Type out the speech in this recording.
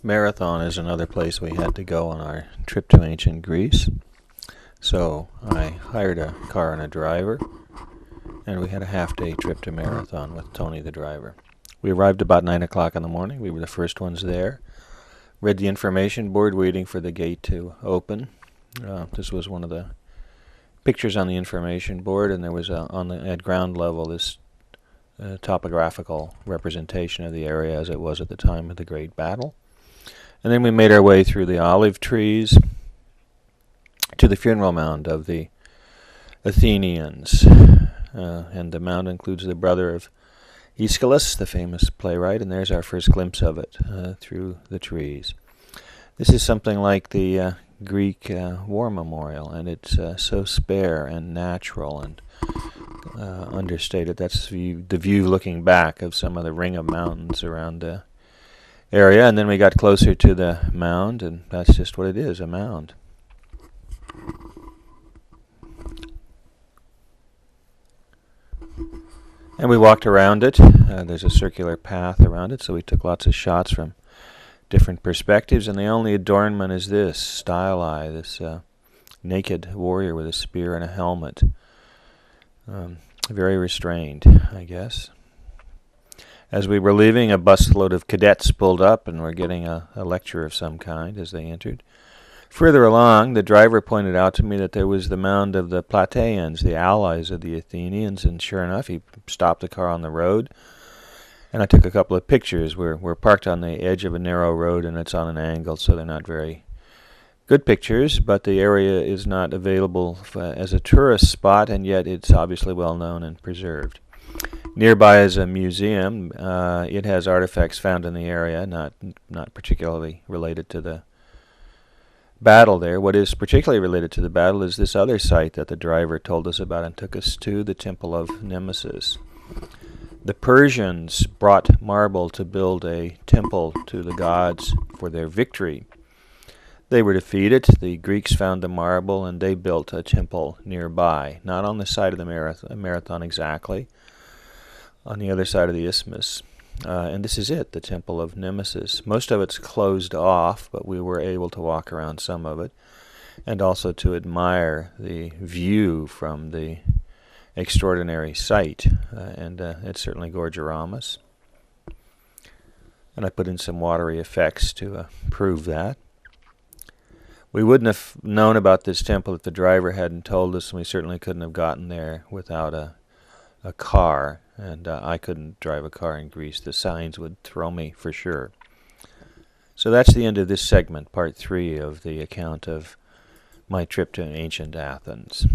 Maraton is another place we had to go on our trip to ancient Greece. So I hired a car and a driver, and we had a half-day trip to Marathon with Tony the driver. We arrived about 9 o'clock in the morning. We were the first ones there. Read the information board waiting for the gate to open. This was one of the pictures on the information board, and there was at ground level this topographical representation of the area as it was at the time of the Great Battle. And then we made our way through the olive trees to the funeral mound of the Athenians. And the mound includes the brother of Aeschylus, the famous playwright, and there's our first glimpse of it through the trees. This is something like the Greek war memorial, and it's so spare and natural and understated. That's the view looking back of some of the ring of mountains around the area, and then we got closer to the mound, and that's just what it is, a mound. And we walked around it. There's a circular path around it, so we took lots of shots from different perspectives, and the only adornment is this style this naked warrior with a spear and a helmet. Very restrained, I guess. As we were leaving, a busload of cadets pulled up and were getting a lecture of some kind as they entered. Further along, the driver pointed out to me that there was the mound of the Plataeans, the allies of the Athenians, and sure enough, he stopped the car on the road, and I took a couple of pictures. We're parked on the edge of a narrow road, and it's on an angle, so they're not very good pictures, but the area is not available as a tourist spot, and yet it's obviously well known and preserved. Nearby is a museum. It has artifacts found in the area, not particularly related to the battle there. What is particularly related to the battle is this other site that the driver told us about and took us to, the Temple of Nemesis. The Persians brought marble to build a temple to the gods for their victory. They were defeated. The Greeks found the marble, and they built a temple nearby, not on the side of the Marathon exactly, on the other side of the isthmus. And this is it, the Temple of Nemesis. Most of it's closed off, but we were able to walk around some of it, and also to admire the view from the extraordinary site. And it's certainly gorgeous. And I put in some watery effects to prove that. We wouldn't have known about this temple if the driver hadn't told us, and we certainly couldn't have gotten there without a car, and I couldn't drive a car in Greece. The signs would throw me for sure. So that's the end of this segment, part 3 of the account of my trip to ancient Athens.